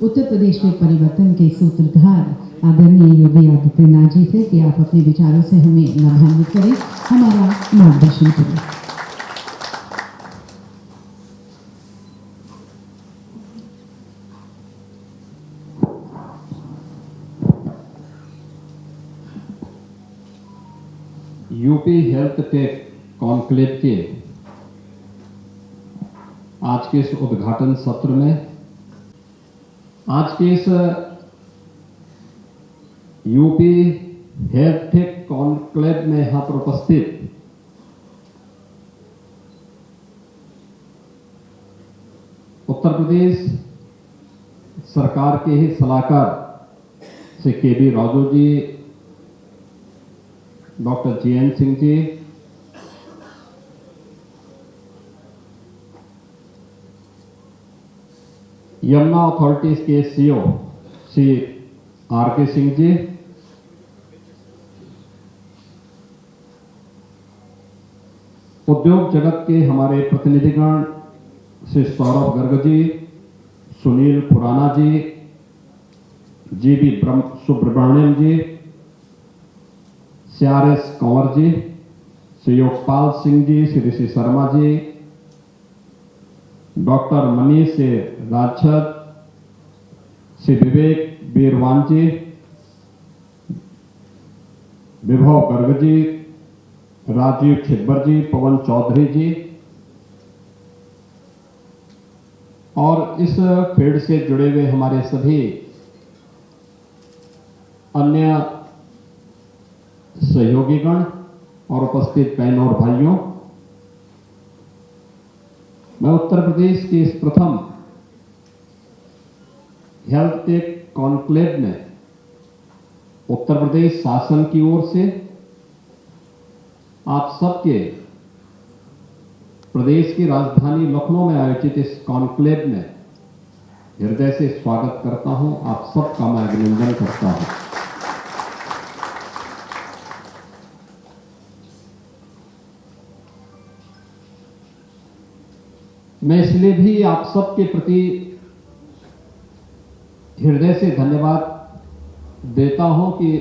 उत्तर प्रदेश के परिवर्तन के सूत्रधार आदरणीय योगी आदित्यनाथ जी से कि आप अपने विचारों से हमें लाभान्वित करें, हमारा मार्गदर्शन करें। यूपी हेल्थ टेक कॉन्क्लेव के आज के इस उद्घाटन सत्र में, आज के इस यूपी हेल्थ टेक कॉन्क्लेव में यहाँ पर उपस्थित उत्तर प्रदेश सरकार के ही सलाहकार Shri KB. Raju ji, doctor GN. Singh ji, Yamuna authorities के सीईओ श्री आर.के. सिंह जी, उद्योग जगत के हमारे प्रतिनिधिगण श्री सौरभ गर्ग जी, सुनील खुराना जी, जी.बी. सुब्रमण्यम जी, CRS कंवर जी, श्री योगपाल सिंह जी, श्री ऋषि शर्मा जी, डॉक्टर मनीष राजछत, श्री विवेक बीरवान जी, विभव गर्ग जी, राजीव छिब्बर जी, पवन चौधरी जी और इस फील्ड से जुड़े हुए हमारे सभी अन्य सहयोगीगण और उपस्थित बहनों और भाइयों, मैं उत्तर प्रदेश के इस प्रथम हेल्थ टेक कॉन्क्लेव में उत्तर प्रदेश शासन की ओर से आप सबके प्रदेश की राजधानी लखनऊ में आयोजित इस कॉन्क्लेव में हृदय से स्वागत करता हूं। आप सबका मैं अभिनंदन करता हूं। मैं इसलिए भी आप सबके प्रति हृदय से धन्यवाद देता हूं कि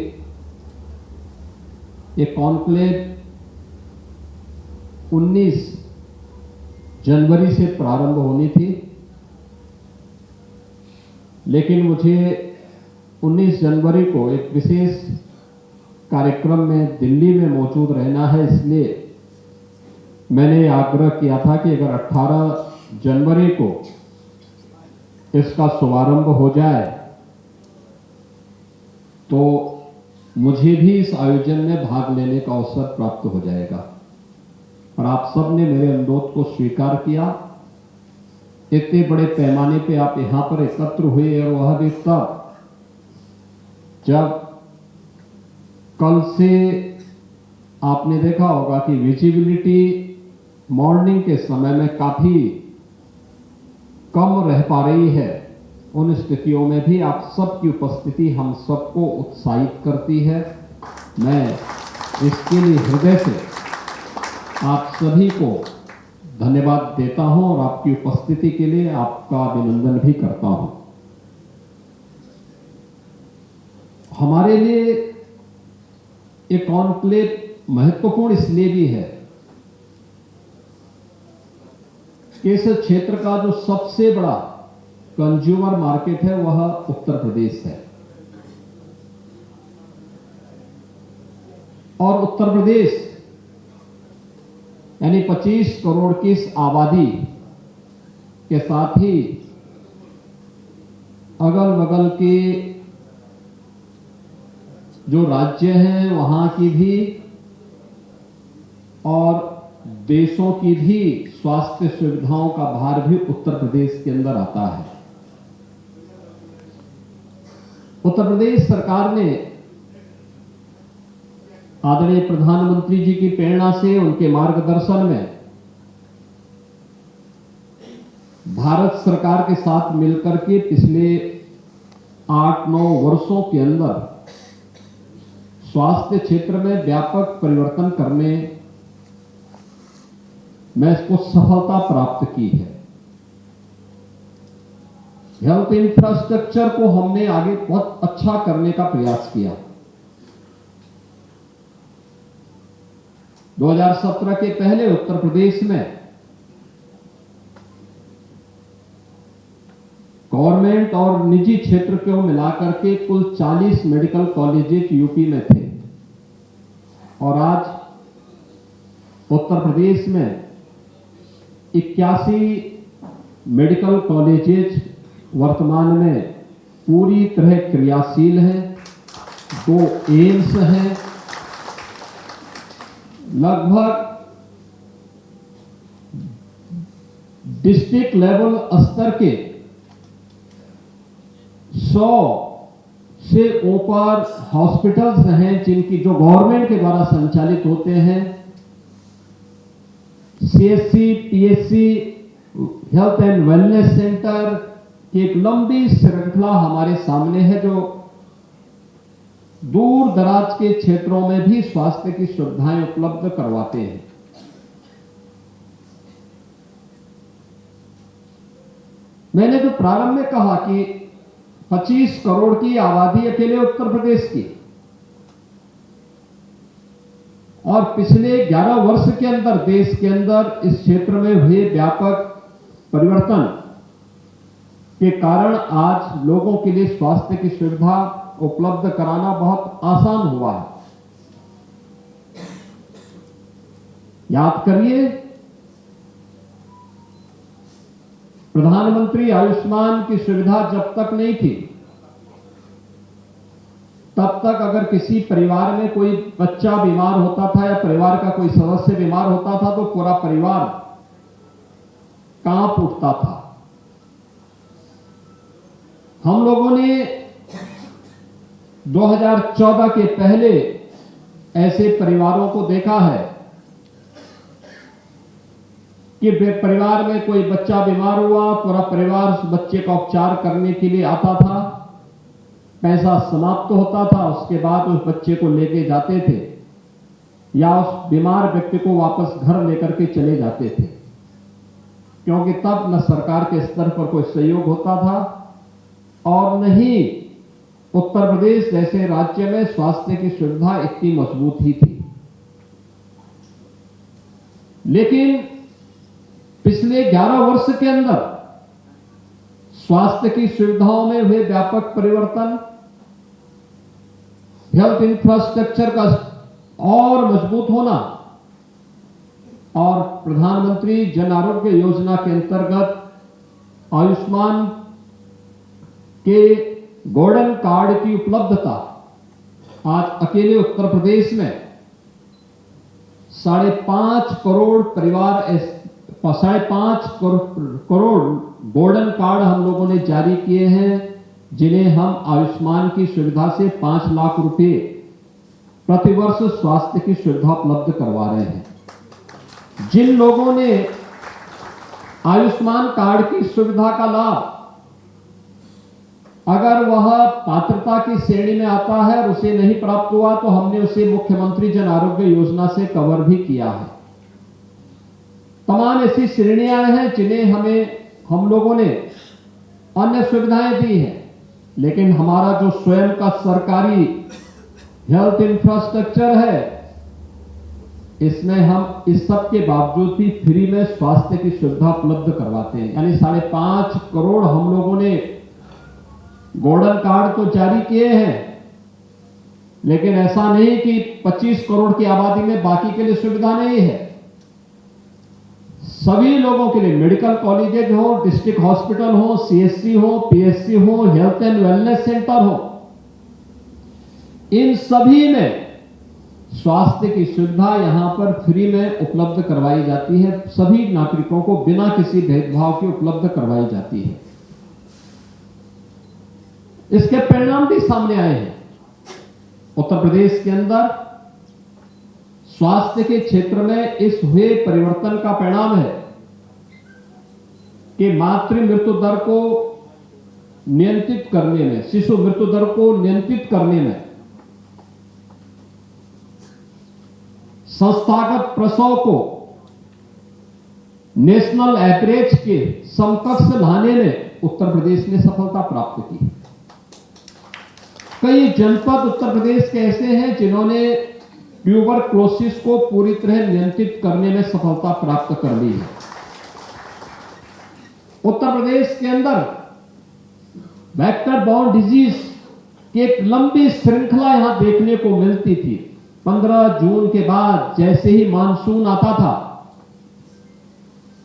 ये कॉन्क्लेव 19 जनवरी से प्रारंभ होनी थी, लेकिन मुझे 19 जनवरी को एक विशेष कार्यक्रम में दिल्ली में मौजूद रहना है, इसलिए मैंने आग्रह किया था कि अगर 18 जनवरी को इसका शुभारंभ हो जाए तो मुझे भी इस आयोजन में भाग लेने का अवसर प्राप्त हो जाएगा। और आप सब ने मेरे अनुरोध को स्वीकार किया। इतने बड़े पैमाने पे आप यहां पर एकत्र हुए और वह भी तब जब कल से आपने देखा होगा कि विजिबिलिटी मॉर्निंग के समय में काफी कम रह पा रही है। उन स्थितियों में भी आप सबकी उपस्थिति हम सबको उत्साहित करती है। मैं इसके लिए हृदय से आप सभी को धन्यवाद देता हूं और आपकी उपस्थिति के लिए आपका अभिनंदन भी करता हूं। हमारे लिए ये कॉन्क्लेव महत्वपूर्ण इसलिए भी है कि इस क्षेत्र का जो सबसे बड़ा कंज्यूमर मार्केट है वह उत्तर प्रदेश है और उत्तर प्रदेश यानी 25 करोड़ की इस आबादी के साथ ही अगल बगल के जो राज्य हैं वहां की भी और देशों की भी स्वास्थ्य सुविधाओं का भार भी उत्तर प्रदेश के अंदर आता है। उत्तर प्रदेश सरकार ने आदरणीय प्रधानमंत्री जी की प्रेरणा से, उनके मार्गदर्शन में भारत सरकार के साथ मिलकर के पिछले 8-9 वर्षों के अंदर स्वास्थ्य क्षेत्र में व्यापक परिवर्तन करने में इसको सफलता प्राप्त की है। हेल्थ इंफ्रास्ट्रक्चर को हमने आगे बहुत अच्छा करने का प्रयास किया। 2017 के पहले उत्तर प्रदेश में गवर्नमेंट और निजी क्षेत्र को मिलाकर के कुल 40 मेडिकल कॉलेजेस यूपी में थे, और आज उत्तर प्रदेश में 81 मेडिकल कॉलेजेस वर्तमान में पूरी तरह क्रियाशील हैं। 2 एम्स हैं। लगभग डिस्ट्रिक्ट लेवल स्तर के 100 से ऊपर हॉस्पिटल्स हैं जिनकी जो गवर्नमेंट के द्वारा संचालित होते हैं। CSC, PSC, health and wellness centre की एक लंबी श्रृंखला हमारे सामने है, जो दूर दराज के क्षेत्रों में भी स्वास्थ्य की सुविधाएं उपलब्ध करवाते हैं। मैंने जो प्रारंभ में कहा कि 25 करोड़ की आबादी अकेले उत्तर प्रदेश की, और पिछले 11 वर्ष के अंदर देश के अंदर इस क्षेत्र में हुए व्यापक परिवर्तन के कारण आज लोगों के लिए स्वास्थ्य की सुविधा उपलब्ध कराना बहुत आसान हुआ है। याद करिए, प्रधानमंत्री आयुष्मान की सुविधा जब तक नहीं थी, तब तक अगर किसी परिवार में कोई बच्चा बीमार होता था या परिवार का कोई सदस्य बीमार होता था तो पूरा परिवार कांप उठता था। हम लोगों ने 2014 के पहले ऐसे परिवारों को देखा है कि परिवार में कोई बच्चा बीमार हुआ, पूरा परिवार उस बच्चे का उपचार करने के लिए आता था, पैसा समाप्त होता था, उसके बाद उस बच्चे को लेके जाते थे या उस बीमार व्यक्ति को वापस घर लेकर के चले जाते थे, क्योंकि तब न सरकार के स्तर पर कोई सहयोग होता था और न ही उत्तर प्रदेश जैसे राज्य में स्वास्थ्य की सुविधा इतनी मजबूत ही थी। लेकिन पिछले 11 वर्ष के अंदर स्वास्थ्य की सुविधाओं में हुए व्यापक परिवर्तन, हेल्थ इंफ्रास्ट्रक्चर का और मजबूत होना और प्रधानमंत्री जन आरोग्य योजना के अंतर्गत आयुष्मान के गोल्डन कार्ड की उपलब्धता, आज अकेले उत्तर प्रदेश में 5.5 करोड़ परिवार, 5.5 करोड़ गोल्डन कार्ड हम लोगों ने जारी किए हैं, जिन्हें हम आयुष्मान की सुविधा से 5 लाख रुपए प्रतिवर्ष स्वास्थ्य की सुविधा उपलब्ध करवा रहे हैं। जिन लोगों ने आयुष्मान कार्ड की सुविधा का लाभ, अगर वह पात्रता की श्रेणी में आता है और उसे नहीं प्राप्त हुआ तो हमने उसे मुख्यमंत्री जन आरोग्य योजना से कवर भी किया है। तमाम ऐसी श्रेणियां हैं जिन्हें हम लोगों ने अन्य सुविधाएं दी हैं, लेकिन हमारा जो स्वयं का सरकारी हेल्थ इंफ्रास्ट्रक्चर है, इसमें हम इस सब के बावजूद भी फ्री में स्वास्थ्य की सुविधा उपलब्ध करवाते हैं। यानी 5.5 करोड़ हम लोगों ने गोल्डन कार्ड तो जारी किए हैं, लेकिन ऐसा नहीं कि 25 करोड़ की आबादी में बाकी के लिए सुविधा नहीं है। सभी लोगों के लिए मेडिकल कॉलेजेज हो, डिस्ट्रिक्ट हॉस्पिटल हो, सीएससी हो, पीएससी हो, हेल्थ एंड वेलनेस सेंटर हो, इन सभी में स्वास्थ्य की सुविधा यहां पर फ्री में उपलब्ध करवाई जाती है। सभी नागरिकों को बिना किसी भेदभाव के उपलब्ध करवाई जाती है। इसके परिणाम भी सामने आए हैं। उत्तर प्रदेश के अंदर स्वास्थ्य के क्षेत्र में इस हुए परिवर्तन का परिणाम है कि मातृ मृत्यु दर को नियंत्रित करने में, शिशु मृत्यु दर को नियंत्रित करने में, संस्थागत प्रसव को नेशनल एवरेज के समकक्ष लाने में उत्तर प्रदेश ने सफलता प्राप्त की। कई जनपद उत्तर प्रदेश के ऐसे हैं जिन्होंने ट्यूबरक्लोसिस को पूरी तरह नियंत्रित करने में सफलता प्राप्त कर ली है। उत्तर प्रदेश के अंदर वेक्टर बॉर्न डिजीज की एक लंबी श्रृंखला यहां देखने को मिलती थी। 15 जून के बाद जैसे ही मानसून आता था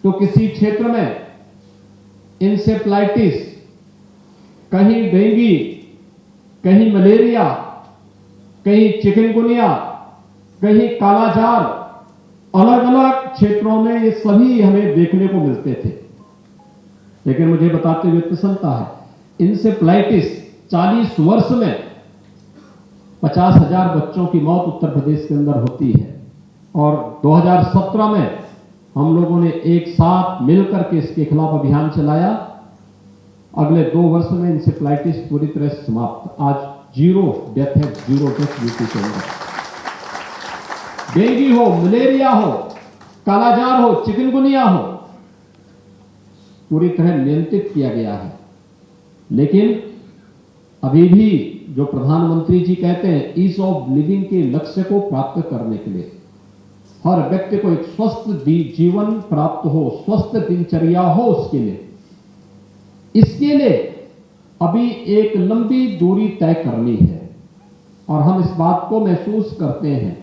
तो किसी क्षेत्र में इंसेफ्लाइटिस, कहीं डेंगू, कहीं मलेरिया, कहीं चिकनगुनिया, कहीं कालाजार, अलग अलग क्षेत्रों में ये सभी हमें देखने को मिलते थे। लेकिन मुझे बताते हुए प्रसन्नता है, इंसेफ्लाइटिस 40 वर्ष में 50,000 बच्चों की मौत उत्तर प्रदेश के अंदर होती है। और 2017 में हम लोगों ने एक साथ मिलकर के इसके खिलाफ अभियान चलाया। अगले 2 वर्ष में इंसेफ्लाइटिस पूरी तरह से समाप्त। आज 0 डेथ है, 0 डेथ यूपी के अंदर। डेंगू हो, मलेरिया हो, कालाजार हो, चिकनगुनिया हो, पूरी तरह नियंत्रित किया गया है। लेकिन अभी भी जो प्रधानमंत्री जी कहते हैं, ईज ऑफ लिविंग के लक्ष्य को प्राप्त करने के लिए हर व्यक्ति को एक स्वस्थ जीवन प्राप्त हो, स्वस्थ दिनचर्या हो, उसके लिए इसके लिए अभी एक लंबी दूरी तय करनी है। और हम इस बात को महसूस करते हैं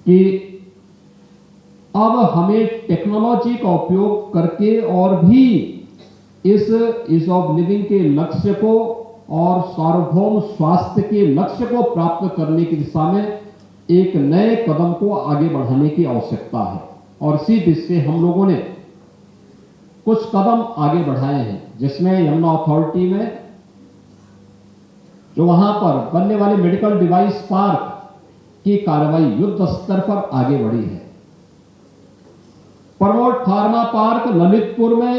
कि अब हमें टेक्नोलॉजी का उपयोग करके और भी इस ईज ऑफ लिविंग के लक्ष्य को और सार्वभौम स्वास्थ्य के लक्ष्य को प्राप्त करने की दिशा में एक नए कदम को आगे बढ़ाने की आवश्यकता है। और इसी दिशा से हम लोगों ने कुछ कदम आगे बढ़ाए हैं, जिसमें यमुना अथॉरिटी में जो वहां पर बनने वाले मेडिकल डिवाइस पार्क की कार्रवाई युद्ध स्तर पर आगे बढ़ी है। प्रमोट फार्मा पार्क ललितपुर में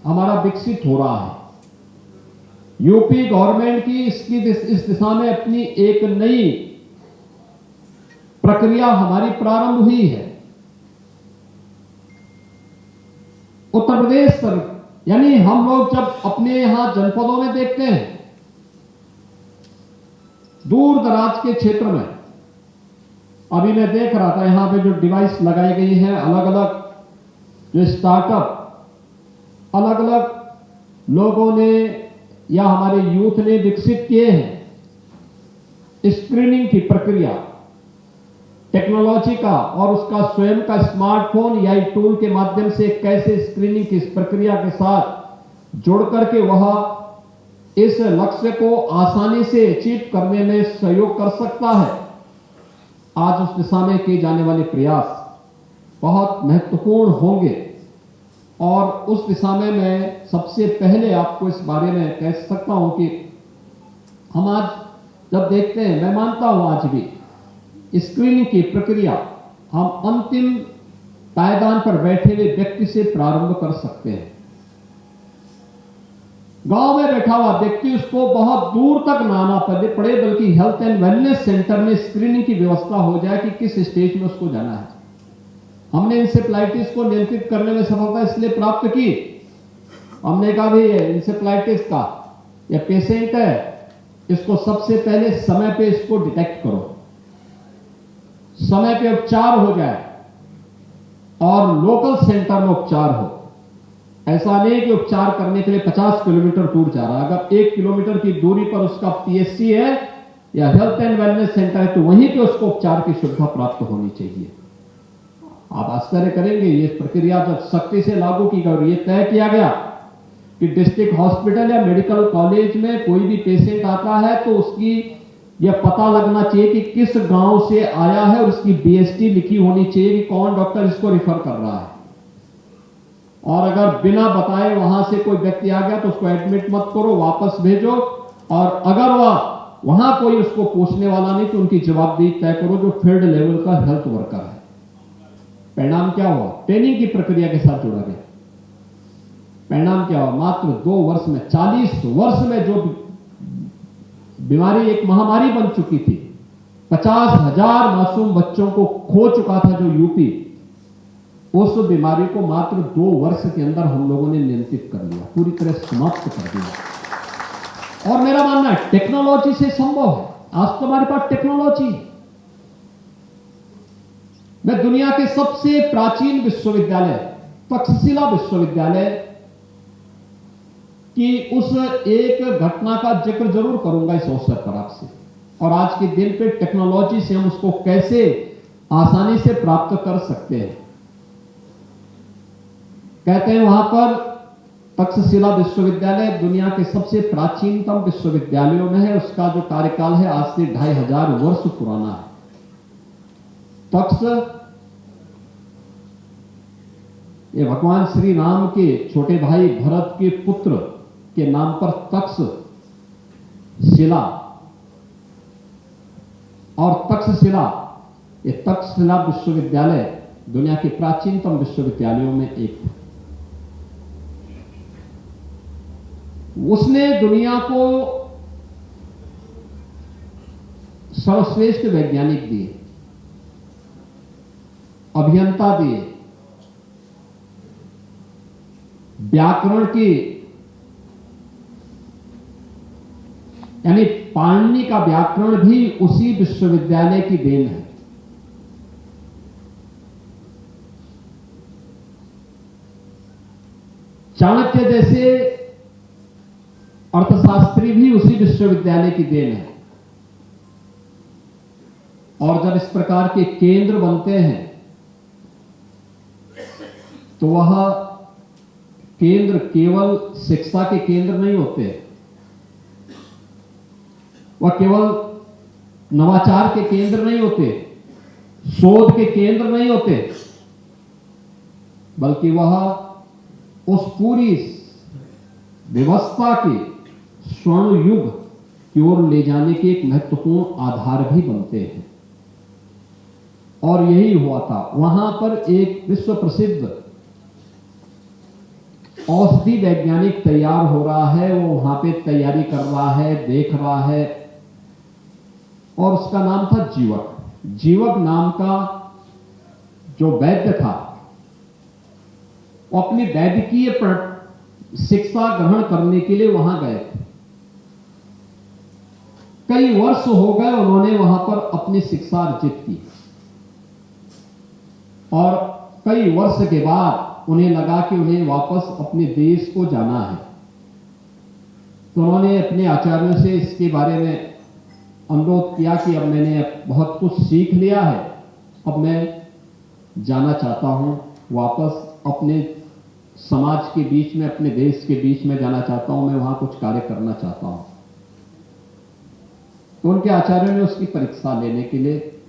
हमारा विकसित हो रहा है। यूपी गवर्नमेंट की इस दिशा में अपनी एक नई प्रक्रिया हमारी प्रारंभ हुई है। उत्तर प्रदेश पर यानी हम लोग जब अपने यहां जनपदों में देखते हैं, दूर दराज के क्षेत्र में, अभी मैं देख रहा था यहां पे जो डिवाइस लगाई गई है, अलग अलग जो स्टार्टअप अलग अलग लोगों ने या हमारे यूथ ने विकसित किए हैं। स्क्रीनिंग की प्रक्रिया, टेक्नोलॉजी का और उसका स्वयं का स्मार्टफोन या टूल के माध्यम से कैसे स्क्रीनिंग की इस प्रक्रिया के साथ जुड़ करके वह इस लक्ष्य को आसानी से अचीव करने में सहयोग कर सकता है। आज उस दिशा में किए जाने वाले प्रयास बहुत महत्वपूर्ण होंगे और उस दिशा में मैं सबसे पहले आपको इस बारे में कह सकता हूं कि हम आज जब देखते हैं, मैं मानता हूं आज भी स्क्रीनिंग की प्रक्रिया हम अंतिम पायदान पर बैठे हुए व्यक्ति से प्रारंभ कर सकते हैं। गांव में बैठा हुआ व्यक्ति, उसको बहुत दूर तक ना आना पड़े, बल्कि हेल्थ एंड वेलनेस सेंटर में स्क्रीनिंग की व्यवस्था हो जाए कि किस स्टेज में उसको जाना है। हमने इंसेफ्लाइटिस को नियंत्रित करने में सफलता इसलिए प्राप्त की, हमने कहा भाई इंसेफ्लाइटिस का यह पेशेंट है, इसको सबसे पहले समय पे इसको डिटेक्ट करो, समय पे उपचार हो जाए और लोकल सेंटर में उपचार हो। ऐसा नहीं कि उपचार करने के लिए 50 किलोमीटर दूर जा रहा है। अगर 1 किलोमीटर की दूरी पर उसका पीएचसी है या हेल्थ एंड वेलनेस सेंटर है तो वहीं पे उसको उपचार की सुविधा प्राप्त होनी चाहिए। आप आश्चर्य करेंगे, ये प्रक्रिया जब सख्ती से लागू की गई और ये तय किया गया कि डिस्ट्रिक्ट हॉस्पिटल या मेडिकल कॉलेज में कोई भी पेशेंट आता है तो उसकी यह पता लगना चाहिए कि किस गांव से आया है और उसकी बीएसटी लिखी होनी चाहिए कि कौन डॉक्टर इसको रिफर कर रहा है। और अगर बिना बताए वहां से कोई व्यक्ति आ गया तो उसको एडमिट मत करो, वापस भेजो। और अगर वहां कोई उसको पूछने वाला नहीं तो उनकी जवाबदेही तय करो जो फील्ड लेवल का हेल्थ वर्कर है। परिणाम क्या हुआ? ट्रेनिंग की प्रक्रिया के साथ जोड़ा गया। परिणाम क्या हुआ? मात्र 2 वर्ष में, 40 वर्ष में जो बीमारी एक महामारी बन चुकी थी, 50,000 मासूम बच्चों को खो चुका था जो यूपी, उस बीमारी को मात्र 2 वर्ष के अंदर हम लोगों ने नियंत्रित कर लिया, पूरी तरह समाप्त कर दिया। और मेरा मानना है टेक्नोलॉजी से संभव है। आज तो हमारे पास टेक्नोलॉजी है। मैं दुनिया के सबसे प्राचीन विश्वविद्यालय तक्षशिला विश्वविद्यालय की उस एक घटना का जिक्र जरूर करूंगा इस अवसर पर आपसे, और आज के दिन पे टेक्नोलॉजी से हम उसको कैसे आसानी से प्राप्त कर सकते हैं। कहते हैं वहां पर तक्षशिला विश्वविद्यालय दुनिया के सबसे प्राचीनतम विश्वविद्यालयों में है। उसका जो कार्यकाल है आज से 2500 वर्ष पुराना है। तक्ष ये भगवान श्री राम के छोटे भाई भरत के पुत्र के नाम पर तक्षशिला, और तक्षशिला ये तक्षशिला विश्वविद्यालय दुनिया के प्राचीनतम विश्वविद्यालयों में एक है। उसने दुनिया को सर्वश्रेष्ठ वैज्ञानिक दिए, अभियंता दिए, व्याकरण की यानी पाणिनि का व्याकरण भी उसी विश्वविद्यालय की देन है। चाणक्य जैसे अर्थशास्त्री भी उसी विश्वविद्यालय की देन है। और जब इस प्रकार के केंद्र बनते हैं तो वह केंद्र केवल शिक्षा के केंद्र नहीं होते, वह केवल नवाचार के केंद्र नहीं होते, शोध के केंद्र नहीं होते, बल्कि वह उस पूरी व्यवस्था के स्वर्ण युग की ओर ले जाने के एक महत्वपूर्ण आधार भी बनते हैं। और यही हुआ था। वहां पर एक विश्व प्रसिद्ध औषधि वैज्ञानिक तैयार हो रहा है, वो वहां पे तैयारी कर रहा है, देख रहा है, और उसका नाम था जीवक। जीवक नाम का जो वैद्य था वो अपनी वैद्यकीय शिक्षा ग्रहण करने के लिए वहां गए थे। कई वर्ष हो गए उन्होंने वहां पर अपनी शिक्षा अर्जित की, और कई वर्ष के बाद उन्हें लगा कि उन्हें वापस अपने देश को जाना है। तो उन्होंने अपने आचार्यों से इसके बारे में अनुरोध किया कि अब मैंने बहुत कुछ सीख लिया है, अब मैं जाना चाहता हूं, वापस अपने समाज के बीच में, अपने देश के बीच में जाना चाहता हूं, मैं वहां कुछ कार्य करना चाहता हूं। तो उनके आचार्यों ने उसकी परीक्षा लेने के लिए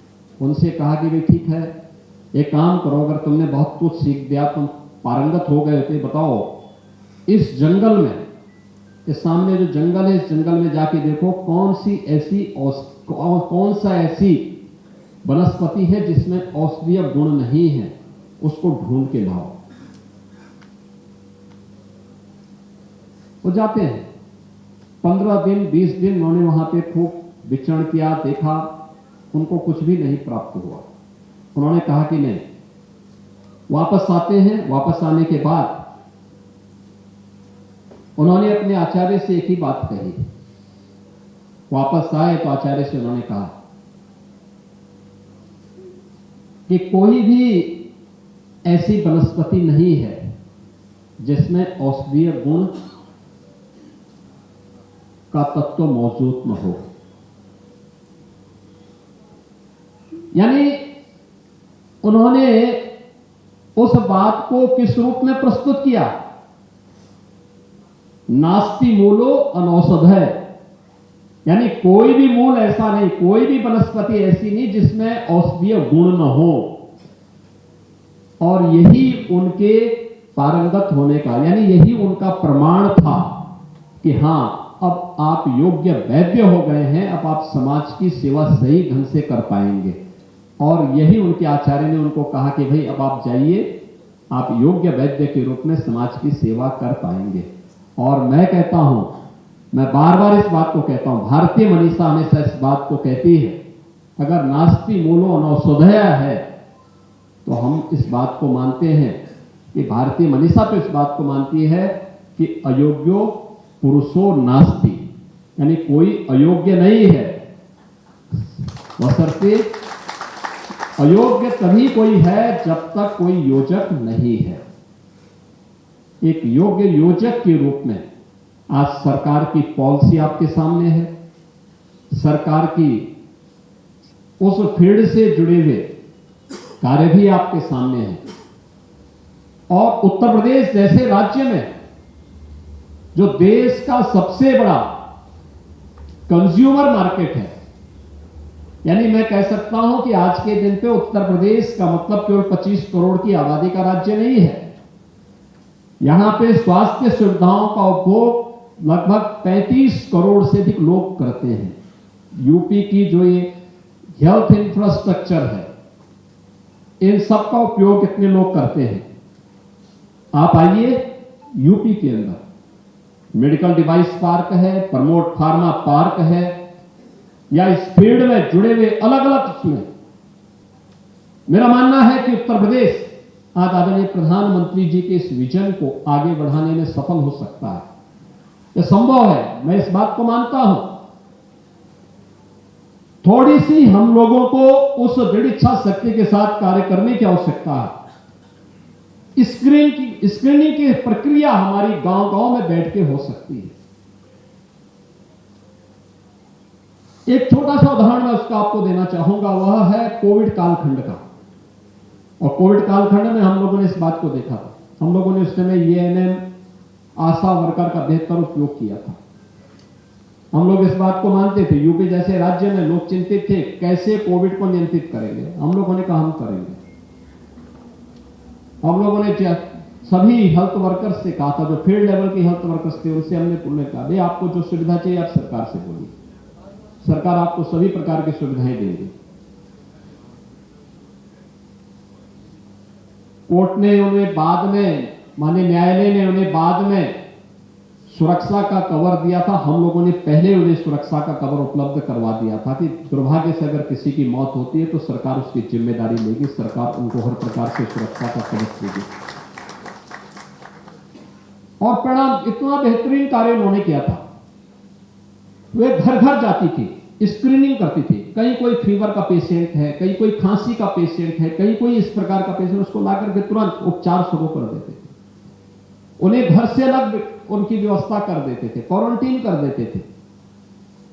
उनसे कहा कि भाई ठीक है, एक काम करो, अगर तुमने बहुत कुछ सीख दिया, तुम पारंगत हो गए थे, बताओ इस जंगल में, इस सामने जो जंगल है, इस जंगल में जाके देखो कौन सा ऐसी वनस्पति है जिसमें औषधीय गुण नहीं है, उसको ढूंढ के लाओ। वो जाते हैं, 15 दिन 20 दिन उन्होंने वहां पे खूब विचरण किया, देखा, उनको कुछ भी नहीं प्राप्त हुआ। उन्होंने कहा कि नहीं, वापस आते हैं। वापस आने के बाद उन्होंने अपने आचार्य से एक ही बात कही। वापस आए तो आचार्य से उन्होंने कहा कि कोई भी ऐसी वनस्पति नहीं है जिसमें औषधीय गुण का तत्व मौजूद न हो। यानी उन्होंने उस बात को किस रूप में प्रस्तुत किया? नास्ति मूलो अनौषधय, यानी कोई भी मूल ऐसा नहीं, कोई भी वनस्पति ऐसी नहीं जिसमें औषधीय गुण न हो। और यही उनके पारंगत होने का, यानी यही उनका प्रमाण था कि हां, अब आप योग्य वैद्य हो गए हैं, अब आप समाज की सेवा सही ढंग से कर पाएंगे। और यही उनके आचार्य ने उनको कहा कि भाई अब आप जाइए, आप योग्य वैद्य के रूप में समाज की सेवा कर पाएंगे। और मैं कहता हूं, मैं बार बार इस बात को कहता हूं, भारतीय मनीषा हमेशा इस बात को कहती है, अगर नास्ति मूलो अनौषधय है तो हम इस बात को मानते हैं कि भारतीय मनीषा तो इस बात को मानती है कि अयोग्यो पुरुषो नास्ति, यानी कोई अयोग्य नहीं है, बशर्ते अयोग्य तभी कोई है जब तक कोई योजक नहीं है। एक योग्य योजक के रूप में आज सरकार की पॉलिसी आपके सामने है, सरकार की उस फील्ड से जुड़े हुए कार्य भी आपके सामने हैं। और उत्तर प्रदेश जैसे राज्य में जो देश का सबसे बड़ा कंज्यूमर मार्केट है, यानी मैं कह सकता हूं कि आज के दिन पे उत्तर प्रदेश का मतलब केवल 25 करोड़ की आबादी का राज्य नहीं है। यहां पे स्वास्थ्य सुविधाओं का उपभोग लगभग 35 करोड़ से अधिक लोग करते हैं। यूपी की जो ये हेल्थ इंफ्रास्ट्रक्चर है, इन सब का उपयोग कितने लोग करते हैं? आप आइए यूपी के अंदर मेडिकल डिवाइस पार्क है, प्रमोट फार्मा पार्क है, या इस फील्ड में जुड़े हुए अलग अलग उसमें मेरा मानना है कि उत्तर प्रदेश आज आदरणीय प्रधानमंत्री जी के इस विजन को आगे बढ़ाने में सफल हो सकता है। यह संभव है, मैं इस बात को मानता हूं। थोड़ी सी हम लोगों को उस दृढ़ इच्छा शक्ति के साथ कार्य करने की आवश्यकता है। स्क्रीनिंग की प्रक्रिया हमारी गांव-गांव में बैठ के हो सकती है। एक छोटा सा उदाहरण मैं उसका आपको देना चाहूंगा, वह है कोविड कालखंड का। और कोविड कालखंड में हम लोगों ने इस बात को देखा था, हम लोगों ने उस समय एएनएम आशा वर्कर का बेहतर उपयोग किया था। हम लोग इस बात को मानते थे, यूपी जैसे राज्य में लोग चिंतित थे कैसे कोविड को नियंत्रित करेंगे। हम लोगों ने कहा हम करेंगे। हम लोगों ने सभी हेल्थ वर्कर्स से कहा था, जो फील्ड लेवल के हेल्थ वर्कर्स थे उनसे हमने कहा भाई आपको जो सुविधा चाहिए आप सरकार से बोलिए, सरकार आपको सभी प्रकार की सुविधाएं देगी। कोर्ट ने उन्हें बाद में, माननीय न्यायालय ने उन्हें बाद में सुरक्षा का कवर दिया था। हम लोगों ने पहले उन्हें सुरक्षा का कवर उपलब्ध करवा दिया था कि दुर्भाग्य से अगर किसी की मौत होती है तो सरकार उसकी जिम्मेदारी लेगी, सरकार उनको हर प्रकार से सुरक्षा का कवच देगी। और परिणाम इतना बेहतरीन कार्य उन्होंने किया था। वे घर घर जाती थी, स्क्रीनिंग करती थी। कहीं कोई फीवर का पेशेंट है, कहीं कोई खांसी का पेशेंट है, कहीं कोई इस प्रकार का पेशेंट, उसको लाकर के तुरंत उपचार शुरू कर देते थे। उन्हें घर से अलग उनकी व्यवस्था कर देते थे, क्वारंटीन कर देते थे।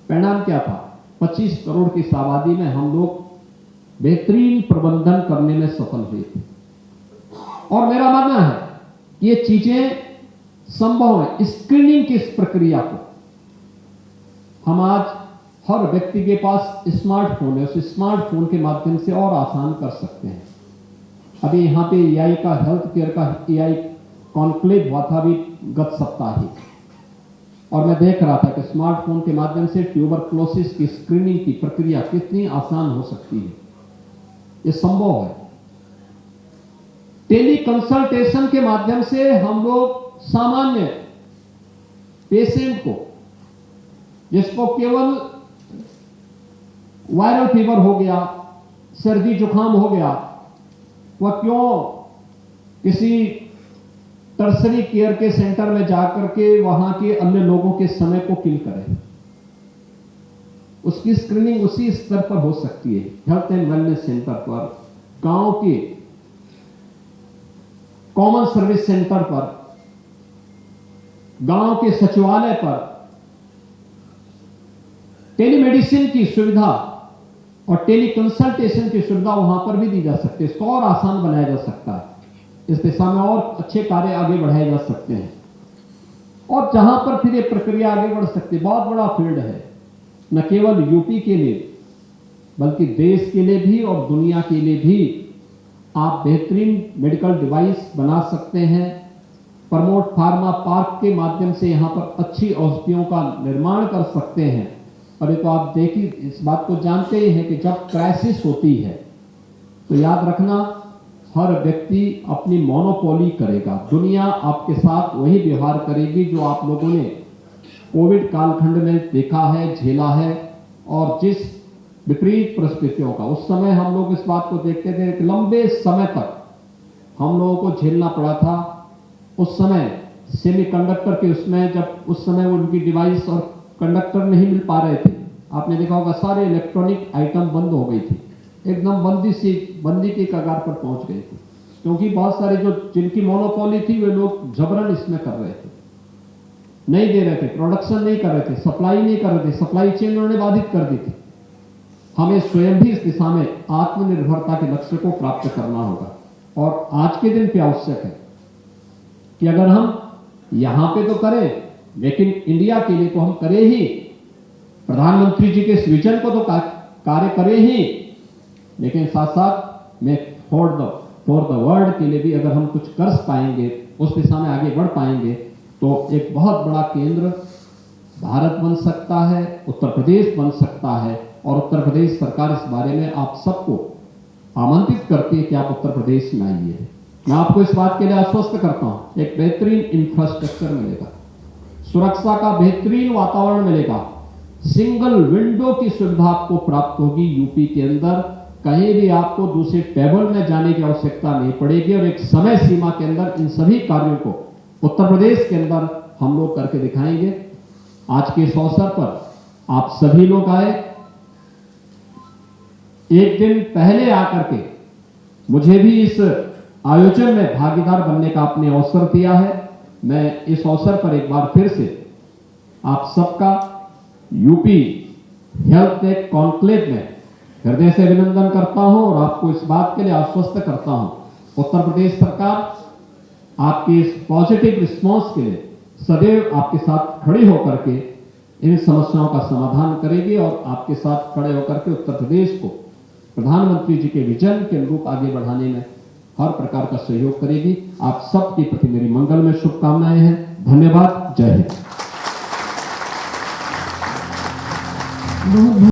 परिणाम क्या था? 25 करोड़ की आबादी में हम लोग बेहतरीन प्रबंधन करने में सफल हुए थे। और मेरा मानना है कि ये चीजें संभव है। स्क्रीनिंग की इस प्रक्रिया को हम आज हर व्यक्ति के पास स्मार्टफोन है, उस स्मार्टफोन के माध्यम से और आसान कर सकते हैं। अभी यहाँ पे एआई का, हेल्थ केयर का एआई कॉन्क्लेव हुआ था अभी गत सप्ताह ही, और मैं देख रहा था कि स्मार्टफोन के माध्यम से ट्यूबरक्लोसिस की स्क्रीनिंग की प्रक्रिया कितनी आसान हो सकती है। ये संभव है। टेली कंसल्टेशन के माध्यम से हम लोग सामान्य पेशेंट को, जिसको केवल वायरल फीवर हो गया, सर्दी जुकाम हो गया, वह क्यों किसी टर्सरी केयर के सेंटर में जाकर के वहां के अन्य लोगों के समय को किल करे। उसकी स्क्रीनिंग उसी स्तर पर हो सकती है, हेल्थ एंड वेलनेस सेंटर पर, गांव के कॉमन सर्विस सेंटर पर, गांव के सचिवालय पर। टेलीमेडिसिन की सुविधा और टेली कंसल्टेशन की सुविधा वहां पर भी दी जा सकती है। इसको और आसान बनाया जा सकता है। इस दिशा में और अच्छे कार्य आगे बढ़ाए जा सकते हैं। और जहां पर फिर ये प्रक्रिया आगे बढ़ सकती है, बहुत बड़ा फील्ड है, न केवल यूपी के लिए बल्कि देश के लिए भी और दुनिया के लिए भी। आप बेहतरीन मेडिकल डिवाइस बना सकते हैं। प्रमोट फार्मा पार्क के माध्यम से यहां पर अच्छी औषधियों का निर्माण कर सकते हैं। और ये तो आप देखिए, इस बात को जानते ही हैं कि जब क्राइसिस होती है तो याद रखना, हर व्यक्ति अपनी मोनोपोली करेगा। दुनिया आपके साथ वही व्यवहार करेगी जो आप लोगों ने कोविड कालखंड में देखा है, झेला है। और जिस विपरीत परिस्थितियों का। उस समय हम लोग इस बात को देखते थे कि लंबे समय तक हम लोगों को झेलना पड़ा था। उस समय सेमीकंडक्टर के उसमें, जब उस समय उनकी डिवाइस और कंडक्टर नहीं मिल पा रहे थे, आपने देखा होगा सारे इलेक्ट्रॉनिक आइटम बंद हो गई थी, एकदम बंदी की कगार पर पहुंच गई थी, क्योंकि बहुत सारे जो जिनकी मोनोपोली थी वे लोग जबरन इसमें कर रहे थे, नहीं दे रहे थे, प्रोडक्शन नहीं कर रहे थे, सप्लाई नहीं कर रहे थे, सप्लाई चेन उन्होंने बाधित कर दी थी। हमें स्वयं भी इस दिशा में आत्मनिर्भरता के लक्ष्य को प्राप्त करना होगा। और आज के दिन पे आवश्यक है कि अगर हम यहां पे तो करें, लेकिन इंडिया के लिए तो हम करें ही, प्रधानमंत्री जी के इस विजन को तो कार्य करें ही, लेकिन साथ साथ में फॉर द वर्ल्ड के लिए भी अगर हम कुछ कर पाएंगे, उस दिशा में आगे बढ़ पाएंगे, तो एक बहुत बड़ा केंद्र भारत बन सकता है, उत्तर प्रदेश बन सकता है। और उत्तर प्रदेश सरकार इस बारे में आप सबको आमंत्रित करती है कि आप उत्तर प्रदेश में आइए। मैं आपको इस बात के लिए आश्वस्त करता हूं, एक बेहतरीन इंफ्रास्ट्रक्चर मिलेगा, सुरक्षा का बेहतरीन वातावरण मिलेगा, सिंगल विंडो की सुविधा आपको प्राप्त होगी यूपी के अंदर। कहीं भी आपको दूसरे टेबल में जाने की आवश्यकता नहीं पड़ेगी, और एक समय सीमा के अंदर इन सभी कार्यों को उत्तर प्रदेश के अंदर हम लोग करके दिखाएंगे। आज के इस अवसर पर आप सभी लोग आए, एक दिन पहले आकर के मुझे भी इस आयोजन में भागीदार बनने का आपने अवसर दिया है। मैं इस अवसर पर एक बार फिर से आप सबका यूपी हेल्थ टेक कॉन्क्लेव में हृदय से अभिनंदन करता हूं, और आपको इस बात के लिए आश्वस्त करता हूं, उत्तर प्रदेश सरकार आपके इस पॉजिटिव रिस्पांस के लिए सदैव आपके साथ खड़े होकर के इन समस्याओं का समाधान करेगी, और आपके साथ खड़े होकर के उत्तर प्रदेश को प्रधानमंत्री जी के विजन के अनुरूप आगे बढ़ाने में हर प्रकार का सहयोग करेगी। आप सबके प्रति मेरी मंगल में शुभकामनाएं हैं। धन्यवाद। जय हिंद। बहुत